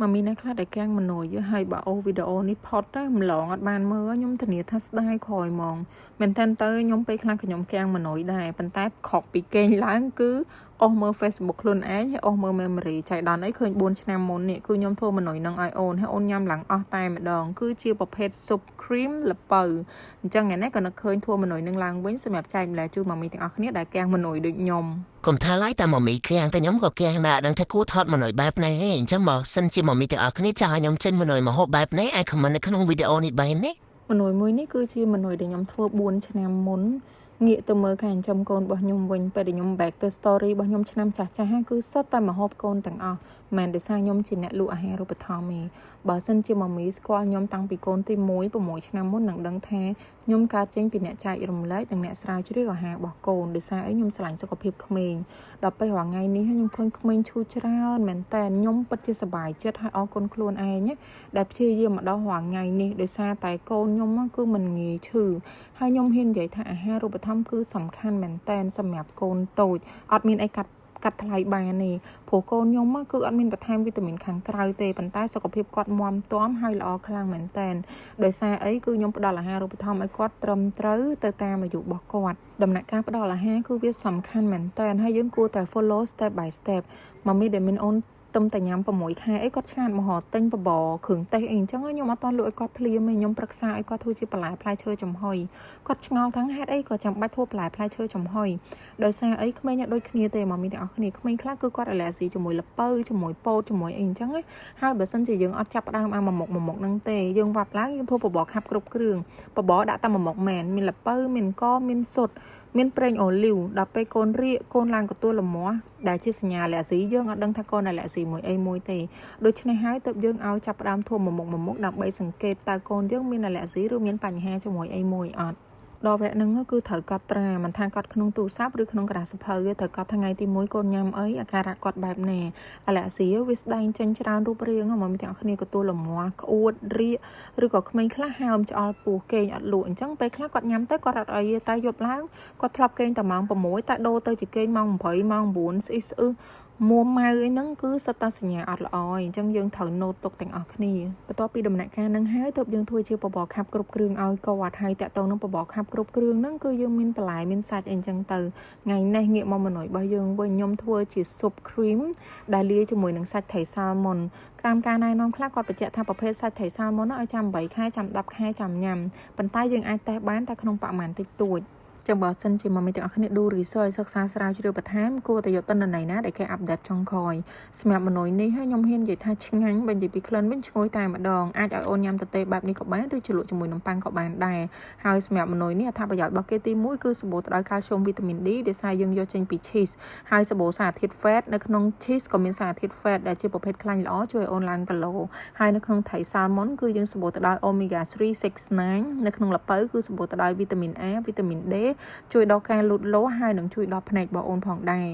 mà mình nói là đại càng mà nổi với hai bảo video ní pot á mình lỏng ở bàn mơ nhóm thằng này thắt đai khỏi mong mình thân tới nhóm pe khăn cái nhóm càng mà nổi đài bàn tay khọc bị kênh láng cứ mơ Facebook luôn ấy hay mơ memory chạy đòn ấy khơi buôn năm môn nè cứ nhóm thua mà nổi năng ai ôn hay ôn nhâm lặng tay mà đòn cứ chia bọc hết súp cream là bờ chẳng ngày nay còn nó khơi thua mà nổi năng làng với xem đẹp chạy là chưa mà mình thì khné đại càng mà nổi được nhom Cùng thay lái ta mà mỹ keng ta nhóm có keng nè đang thấy cú thoát mà nổi bẹp này ấy chứ mà xin chỉ mà mỹ thì ở cái cha nhóm trên mà nổi mà hộp bẹp này ai comment cái trong video này bài này mà nổi mới ní cứ chia mà nổi để nhóm thua buôn năm môn nghĩa từ mơ cảnh trong con bao nhung vinh về để nhung back the story bao nhung năm chả chả hai cứ sót tay mà hộp con tặng mình để sang nhung chỉ nẹt lụa hè rồi bật thò mì bà xin chỉ mà mỹ squall nhung tăng bị con tim muối và mỗi năm mốt nặng đắng the nhung cá chén bị nẹt chạy rồng lấy đằng nẹt sao chứ đấy ở hà bỏ cồn để sang ấy nhung sành cho cọp hiệp mình đọcไปhoàng ngày ní nhung khơi mình chui ra mình tèn nhung bắt chia sẻ bài chết hai con khuôn ai nhé đẹp chia gì mà đó hoàng ngày ní để xa tại con nhung cứ mình nghỉ trừ hai nhung hiên vậy thà hai rồi bật thăm cứสำคัญเหมือนแตนสำหรับคนโตอดมีไอกัดทลายบานนี่ผู้คนยมคืออดมีประทานวิตามินขังกลายเตปันใต้สุขภาพกอดมอมต้อมให้ละอคลังเหมือนแตนโดยซาไอ้คือยมประดาละห้ารูปธรรมไอ้กอดตรมเต๋อเตตามาอยู่บอกกอดดำหนักการประดาละห้าคือวิสำคัญเหมือนแตนให้ยื่นกูแต่ follow step by step มันไม่ได้เป็นอนtâmแต่ย้ำประมวยค่ะไอ้ก็ชาญมหอเต็งประบ่อขึงเตะเองจังไอ้ยมมาตอนลุยก็เพลียไม่ยมปรักษาไอ้ก็ทูจีปลายพลายเชยจมหอยก็ชงเอาทั้งแฮดไอ้ก็จำบัดทั่วปลายพลายเชยจมหอยโดยซาไอ้ขมิ้นโดยขณีเตะมามีแต่เอาขณีขมิ้นคลาคือก็อะไรสิจมวยละเปอร์จมวยโปจมวยเองจังไอ้ให้เบอร์สันจียังอัดจับดามเอามาหมกนั่งเตะยังวับล้างยังทั่วประบ่อขับกรุบกรึ่งประบ่อด่าตามหมกแมนมีละเปอร์มีก็มีสดមានប្រេងអូលីវដល់ពេលកូនរៀកកូនឡើងកទួលលមាស់ដែលជាសញ្ញាលាក់ស៊ីយើងអត់ដឹងថាកូនដែលលាក់ស៊ីមួយអីមួយទេដូច្នេះហើយទើបយើងឲ្យចាប់ផ្ដើមធំមួយមុខដើម្បីសង្កេតតើកូនយើងមានលាក់ស៊ីឬមានបញ្ហាជាមួយអីមួយអត់ដល់វគ្គហ្នឹងគឺត្រូវកត់ត្រាមិនថាកត់ក្នុងទូរស័ព្ទឬក្នុងក្រដាសសៀវភៅទេត្រូវកត់ថ្ងៃទី1កូនញ៉ាំអីអាការៈគាត់បែបណាអាឡាក់ស៊ីវាស្ដែងចេញច្រើនរូបរាងមកមានទាំងគ្នាកទួលលមាស់ក្អួតរៀកឬក៏ក្មេងខ្លះហើមឆ្អល់ពោះគេងអត់លក់អញ្ចឹងពេលខ្លះគាត់ញ៉ាំទៅគាត់អត់អីតែយប់ឡើងគាត់ធ្លាប់គេងតែម៉ោង6តែដូរទៅជាគេងម៉ោង8ម៉ោង9ស្អ៊ីស្អ៊ឺមួម៉ៅអីហ្នឹងគឺសត្វតាសញ្ញាអត់ល្អអញ្ចឹងយើងត្រូវណូតទុកទាំងអស់គ្នាបន្ទាប់ពីដំណាក់កាលហ្នឹងហើយទើបយើងធ្វើជាបបរខាប់គ្រប់គ្រឿងឲ្យគាត់ហើយតាក់ទងនឹងបបរខាប់គ្រប់គ្រឿងហ្នឹងគឺយើងមានបន្លែមានសាច់អីចឹងទៅថ្ងៃនេះងាកមកមនុយរបស់យើងវិញខ្ញុំធ្វើជាស៊ុប cream ដែលលាយជាមួយនឹងសាច់ត្រីសាល់ម៉ុនតាមការណែនាំខ្លះគាត់បញ្ជាក់ថាប្រភេទសាច់ត្រីសាល់ម៉ុនឲ្យចាំ8ខែចាំ10ខែចាំញ៉ាំប៉ុន្តែយើងអាចតេស្តបានតែក្នុងបរិមាណតិចតួចចាំបើសិនជាមកមានទាំងអស់គ្នា do research សិក្សាស្រាវជ្រាវបន្ថែមគួរតែយកទិន្នន័យណាដែលគេអាប់ដេតចុងក្រោយសម្រាប់មនុយនេះហើយខ្ញុំហ៊ាននិយាយថាឆ្ងាញ់បើនិយាយពីក្លិនវិញឈ្ងុយតែម្ដងអាចឲ្យអូនញ៉ាំទៅទេបែបនេះក៏បានឬជ្រលក់ជាមួយនំប៉័ងក៏បានដែរហើយសម្រាប់មនុយនេះអត្ថប្រយោជន៍របស់គេទី1គឺសម្បូរទៅដោយកាល់ស្យូមវីតាមីន D ដែលសារយើងយកចេញពី cheese ហើយសម្បូរសារធាតុ fat នៅក្នុង cheese ក៏មានសារធាតុ fat ដែលជាប្រភេទខ្លាញ់ល្អជួយឲ្យអូនឡើងគីឡូហើយនៅក្នុងត្រី salmon គឺយើងសម្បូរទៅដោយ omega 3 6 9នៅក្នុងល្ពៅគឺសម្បូរទៅដោយវីតាមីន A វីតាមីន D ជួយដល់ការលូតលាស់ហើយនឹងជួយដល់ភ្នែករបស់អូនផងដែរ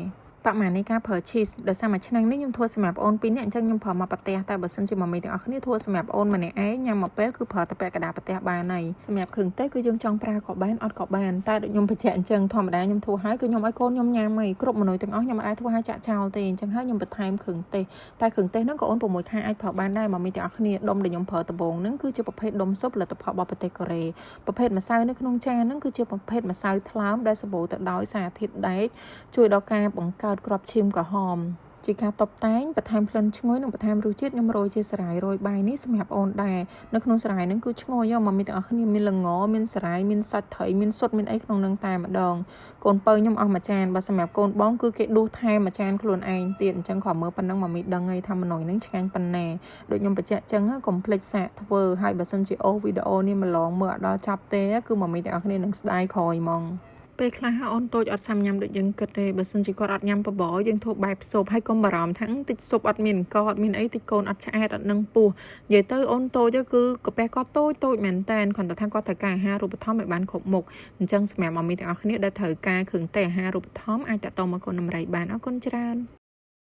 បរិមាណនៃការប្រើ cheese ដោយសារមួយឆ្នាំនេះខ្ញុំធ្វើសម្រាប់អូន2នាក់អញ្ចឹងខ្ញុំប្រើមកប្រទេសតែបើសិនជាមកមីទាំងអស់គ្នាធ្វើសម្រាប់អូនម្នាក់ឯងញ៉ាំមកពេលគឺប្រើតែពាក់កណ្ដាលប្រទេសបានហើយសម្រាប់គ្រឿងទេសគឺយើងចង់ប្រើក៏បានអត់ក៏បានតែដូចខ្ញុំបញ្ជាក់អញ្ចឹងធម្មតាខ្ញុំធ្វើហើយគឺខ្ញុំឲ្យកូនខ្ញុំញ៉ាំហើយគ្រប់មនុស្សទាំងអស់ខ្ញុំអាចធ្វើឲ្យចាក់ចោលទេអញ្ចឹងហើយខ្ញុំបន្ថែមគ្រឿងទេសតែគ្រឿងទេសហ្នឹងក៏អូន6ខែអាចប្រើបានដែរមកមីទាំងអស់គ្នាដុំដែលខ្ញុំប្រើដំបូងហ្នឹងគឺជាប្រភេទដុំស៊ុបផលិតផលរបស់ប្រទេសកូរ៉េប្រភេទម្សៅនៅក្នុងចានហ្នឹងគឺជាប្រភេទម្សៅថ្លើមដែលសម្បូរទៅដោយសារធាតុដែកជួយដល់ការបង្កើតគ្រាប់ឈាមក្រហមជាការតុបតែងបន្ថែមក្លិនឈ្ងុយនិងបន្ថែមរសជាតិខ្ញុំរោយជាសារាយរោយបាយនេះសម្រាប់អូនដែរនៅក្នុងសារាយហ្នឹងគឺឈ្ងុយមកមានទាំងអស់គ្នាមានល្ងមានសារាយមានសាច់ត្រីមានស៊ុតមានអីក្នុងហ្នឹងតែម្ដងកូនពៅខ្ញុំអស់មួយចានបើសម្រាប់កូនបងគឺគេដួសថែមមួយចានខ្លួនឯងទៀតអញ្ចឹងគ្រាន់មើលប៉ុណ្ណឹងមកមីដឹងហើយថាម្នុយហ្នឹងឆ្ងាញ់ប៉ុណ្ណាដូចខ្ញុំបញ្ជាក់អញ្ចឹងកុំភ្លេចសាកធ្វើហើយបើសិនជាអូវីដេអូនេះម្លងមើលអត់ដល់ចប់ទេគឺមកមីទាំងអស់គ្នានឹងស្ដាយក្រោយហ្មងពេលខ្លះអូនតូចអត់សាំញ៉ាំដូចយើងគិតទេបើសិនជាគាត់អត់ញ៉ាំបបរយើងធ្វើបែបស៊ុបហើយកុំបារម្ភថាតិចស៊ុបអត់មានកអត់មានអីតិចកូនអត់ឆ្អែតអត់នឹងពោះនិយាយទៅអូនតូចគឺកាពះគាត់តូចមែនតែនគ្រាន់តែថាគាត់ត្រូវការអាហាររូបត្ថម្ភឲ្យបានគ្រប់មុខអញ្ចឹងសម្រាប់មកមីទាំងអស់គ្នាដែលត្រូវការគ្រឿងទេសអាហាររូបត្ថម្ភអាចតាក់ទងមកកូនដំរីបានអរគុណច្រើន